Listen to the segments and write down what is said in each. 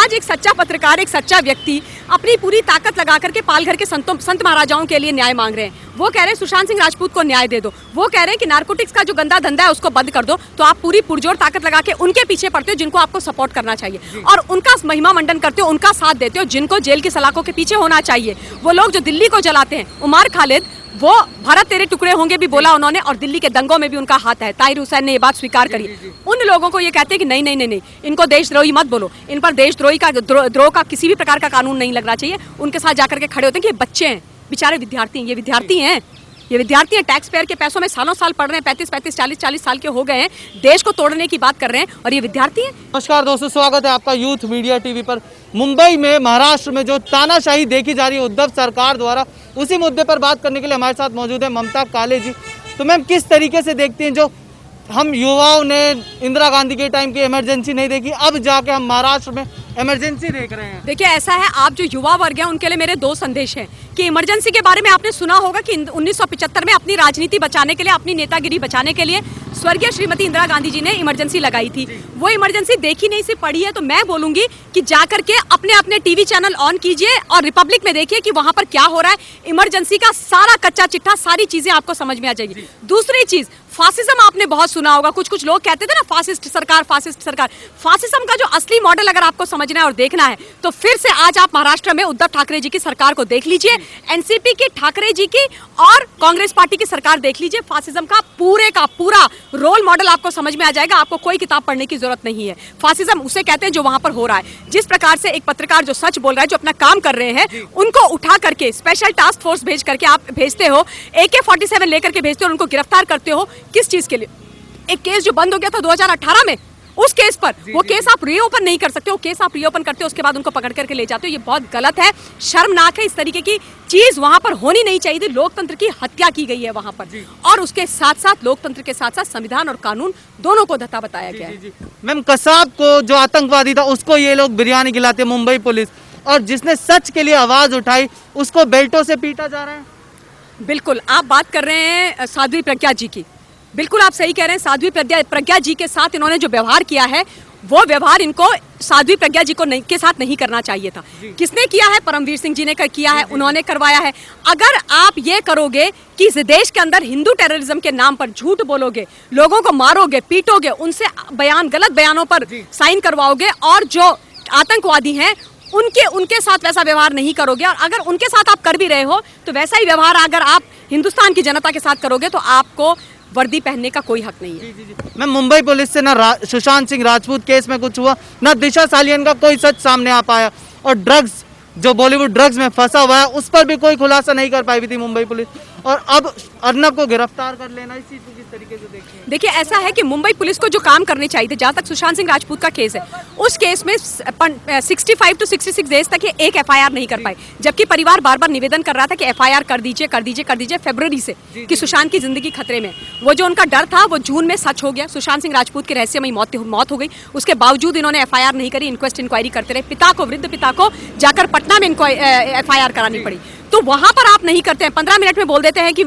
आज एक सच्चा पत्रकार, एक सच्चा व्यक्ति अपनी पूरी ताकत लगा करके पालघर के संत महाराजाओं के लिए न्याय मांग रहे हैं। वो कह रहे हैं सुशांत सिंह राजपूत को न्याय दे दो। वो कह रहे हैं कि नारकोटिक्स का जो गंदा धंधा है उसको बंद कर दो। तो आप पूरी पुरजोर ताकत लगा के उनके पीछे पड़ते हो जिनको आपको सपोर्ट करना चाहिए और उनका महिमा मंडन करते हो, उनका साथ देते हो जिनको जेल की सलाखों के पीछे होना चाहिए। वो लोग जो दिल्ली को जलाते हैं, उमर खालिद, वो भारत तेरे टुकड़े होंगे भी बोला उन्होंने और दिल्ली के दंगों में भी उनका हाथ है। ताहिर हुसैन ने ये बात स्वीकार करी। उन लोगों को ये कहते हैं कि नहीं नहीं नहीं नहीं, इनको देशद्रोही मत बोलो, इन पर देशद्रोही का द्रोह का किसी भी प्रकार का कानून नहीं लगना चाहिए। उनके साथ जाकर के खड़े होते हैं कि ये बच्चे हैं, बेचारे विद्यार्थी हैं, ये विद्यार्थी हैं, टैक्स पेयर के पैसों में सालों साल पढ़ रहे हैं, 35 40 साल के हो गए हैं, देश को तोड़ने की बात कर रहे हैं और ये विद्यार्थी हैं। नमस्कार दोस्तों, स्वागत है आपका यूथ मीडिया टीवी पर। मुंबई में, महाराष्ट्र में जो तानाशाही देखी जा रही है उद्धव सरकार द्वारा, उसी मुद्दे पर बात करने के लिए हमारे साथ मौजूद है ममता काले जी। तो मैम, किस तरीके से देखती हैं जो हम युवाओं ने इंदिरा गांधी के टाइम की इमरजेंसी नहीं देखी, अब जाके हम महाराष्ट्र में इमरजेंसी देख रहे हैं? देखिए ऐसा है, आप जो युवा वर्ग हैं उनके लिए मेरे दो संदेश हैं कि इमरजेंसी के बारे में आपने सुना होगा कि 1975 में अपनी राजनीति बचाने के लिए, अपनी नेतागिरी बचाने के लिए स्वर्गीय श्रीमती इंदिरा गांधी जी ने इमरजेंसी लगाई थी। वो इमरजेंसी देखी नहीं, सिर्फ पढ़ी है। तो मैं बोलूंगी कि जाकर के अपने अपने टीवी चैनल ऑन कीजिए और रिपब्लिक में देखिए कि वहां पर क्या हो रहा है। इमरजेंसी का सारा कच्चा चिट्ठा, सारी चीजें आपको समझ में आ जाएगी। दूसरी चीज, फासिज्म आपने बहुत सुना होगा, कुछ लोग कहते थे ना फासिस्ट सरकार, फासिस्ट सरकार। फासिज्म का जो असली मॉडल अगर आपको समझना है और देखना है तो फिर से आज आप महाराष्ट्र में उद्धव ठाकरे जी की सरकार को देख लीजिए, एनसीपी की, ठाकरे जी की और कांग्रेस पार्टी की सरकार देख लीजिए। फासिज्म का पूरा रोल मॉडल आपको समझ में आ जाएगा। आपको कोई किताब पढ़ने की जरूरत नहीं है। फासिज्म उसे कहते हैं जो वहां पर हो रहा है। जिस प्रकार से एक पत्रकार जो सच बोल रहा है, जो अपना काम कर रहे हैं, उनको उठा करके स्पेशल टास्क फोर्स भेज करके आप भेजते हो, AK-47 लेकर के भेजते हो, उनको गिरफ्तार करते हो। किस चीज के लिए? एक केस जो बंद हो गया था 2018 में, उस केस पर वो केस आप रीओपन नहीं कर सकते हो। केस आप रीओपन करते हो, उसके बाद उनको पकड़ करके ले जाते हो। ये बहुत गलत है, शर्मनाक है। इस तरीके की चीज वहां पर होनी नहीं चाहिए थी। लोकतंत्र की हत्या की गई है वहां पर और उसके साथ साथ लोकतंत्र के साथ साथ संविधान और कानून दोनों को धत्ता बताया गया है। मैम, कसाब को जो आतंकवादी था उसको ये लोग बिरयानी खिलाते, मुंबई पुलिस, और जिसने सच के लिए आवाज उठाई उसको बेल्टों से पीटा जा रहा है। बिल्कुल, आप बात कर रहे हैं साध्वी प्रज्ञा जी की। बिल्कुल आप सही कह रहे हैं। साध्वी प्रज्ञा जी के साथ इन्होंने जो व्यवहार किया है, वो व्यवहार इनको साध्वी प्रज्ञा जी को के साथ नहीं करना चाहिए था। किसने किया है? परमवीर सिंह जी ने किया है, उन्होंने करवाया है। अगर आप ये करोगे कि इस देश के अंदर हिंदू टेररिज्म के नाम पर झूठ बोलोगे, लोगों को मारोगे, पीटोगे, उनसे गलत बयानों पर साइन करवाओगे और जो आतंकवादी हैं उनके साथ वैसा व्यवहार नहीं करोगे, और अगर उनके साथ आप कर भी रहे हो तो वैसा ही व्यवहार अगर आप हिंदुस्तान की जनता के साथ करोगे तो आपको वर्दी पहनने का कोई हक नहीं है। मैं, मुंबई पुलिस से ना सुशांत सिंह राजपूत केस में कुछ हुआ, ना दिशा सालियन का कोई सच सामने आ पाया, और ड्रग्स जो बॉलीवुड ड्रग्स में फंसा हुआ है उस पर भी कोई खुलासा नहीं कर पाई थी मुंबई पुलिस, और अब अर्नब को गिरफ्तार कर लेना, इस चीज को किस तरीके से देखते हैं? देखिए ऐसा है कि मुंबई पुलिस को जो काम करने चाहिए थे, जहाँ तक सुशांत सिंह राजपूत का केस है, उस केस में 65 to 66 डेज तक ये एक FIR नहीं कर पाए, जबकि परिवार बार बार निवेदन कर रहा था कि FIR कर दीजिए फरवरी से, कि सुशांत की जिंदगी खतरे में। वो जो उनका डर था वो जून में सच हो गया। सुशांत सिंह राजपूत की रहस्यमयी मौत हो गई। उसके बावजूद इन्होंने FIR नहीं करी, इंक्वायरी करते रहे। वृद्ध पिता को जाकर पटना में FIR करानी पड़ी। तो वहां पर आप नहीं करते हैं, 15 मिनट में बोल देते हैं कि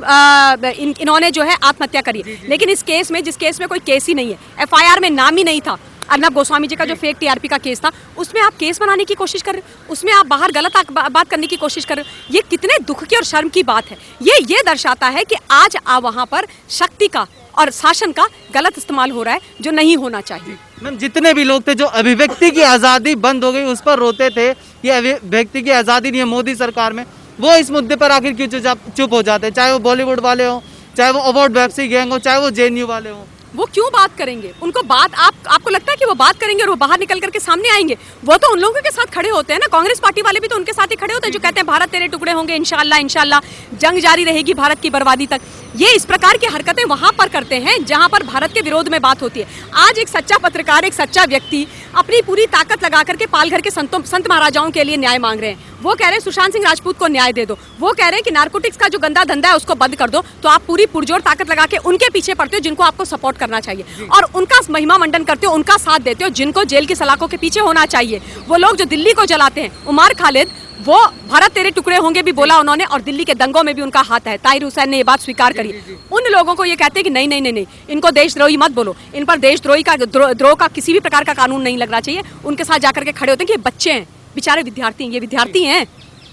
इन्होंने जो है आत्महत्या करी। लेकिन इस केस में, जिस केस में कोई केस ही नहीं है, FIR में नाम ही नहीं था, अर्नब गोस्वामी जी का जो फेक TRP का केस था, उसमें आप केस बनाने की कोशिश कर रहे हो, उसमें आप बाहर गलत बात करने की कोशिश कर रहे हो। ये कितने दुख की और शर्म की बात है। ये दर्शाता है कि आज वहां पर शक्ति का और शासन का गलत इस्तेमाल हो रहा है, जो नहीं होना चाहिए। मैम, जितने भी लोग थे जो अभिव्यक्ति की आज़ादी बंद हो गई उस पर रोते थे, ये अभिव्यक्ति की आज़ादी नहीं है मोदी सरकार में, वो इस मुद्दे पर आखिर क्यों चुप हो जाते हैं? चाहे वो बॉलीवुड वाले हो, चाहे वो अवॉर्ड वेबसी गैंग हो, चाहे वो JNU वाले हो, वो क्यों बात करेंगे? उनको बात आपको लगता है कि वो बात करेंगे और वो बाहर निकल करके सामने आएंगे? वो तो उन लोगों के साथ खड़े होते हैं ना। कांग्रेस पार्टी वाले भी तो उनके साथ ही खड़े होते हैं जो कहते हैं भारत तेरे टुकड़े होंगे, इंशाल्लाह जंग जारी रहेगी भारत की बर्बादी तक। ये इस प्रकार की हरकतें वहां पर करते हैं जहां पर भारत के विरोध में बात होती है। आज एक सच्चा पत्रकार, एक सच्चा व्यक्ति अपनी पूरी ताकत लगा करके पालघर के संत महाराजाओं के लिए न्याय मांग रहे हैं। वो कह रहे हैं सुशांत सिंह राजपूत को न्याय दे दो। वो कह रहे हैं कि नारकोटिक्स का जो गंदा धंधा है उसको बंद कर दो। तो आप पूरी पुरजोर ताकत लगा के उनके पीछे पड़ते हो जिनको आपको सपोर्ट करना चाहिए और उनका महिमा मंडन करते हो, उनका साथ देते हो जिनको जेल की सलाखों के पीछे होना चाहिए। वो लोग जो दिल्ली को जलाते हैं, उमर खालिद, वो भारत तेरे टुकड़े होंगे भी बोला उन्होंने, और दिल्ली के दंगों में भी उनका हाथ है। ताहिर हुसैन ने ये बात स्वीकार करी। उन लोगों को ये कहते हैं कि नहीं नहीं नहीं नहीं, इनको देशद्रोही मत बोलो, इन पर देशद्रोही का द्रोह का किसी भी प्रकार का कानून नहीं लगना चाहिए। उनके साथ जाकर के खड़े होते हैं कि ये बच्चे हैं, बेचारे विद्यार्थी हैं, ये विद्यार्थी हैं,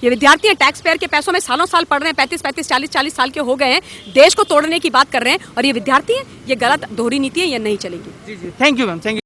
ये विद्यार्थी हैं, टैक्स पेयर के पैसों में सालों साल पढ़ रहे हैं, 35-35, 40-40 साल के हो गए हैं, देश को तोड़ने की बात कर रहे हैं, और ये विद्यार्थी हैं। ये गलत दोहरी नीति है, ये नहीं चलेगी। जी जी, thank you ma'am, thank you.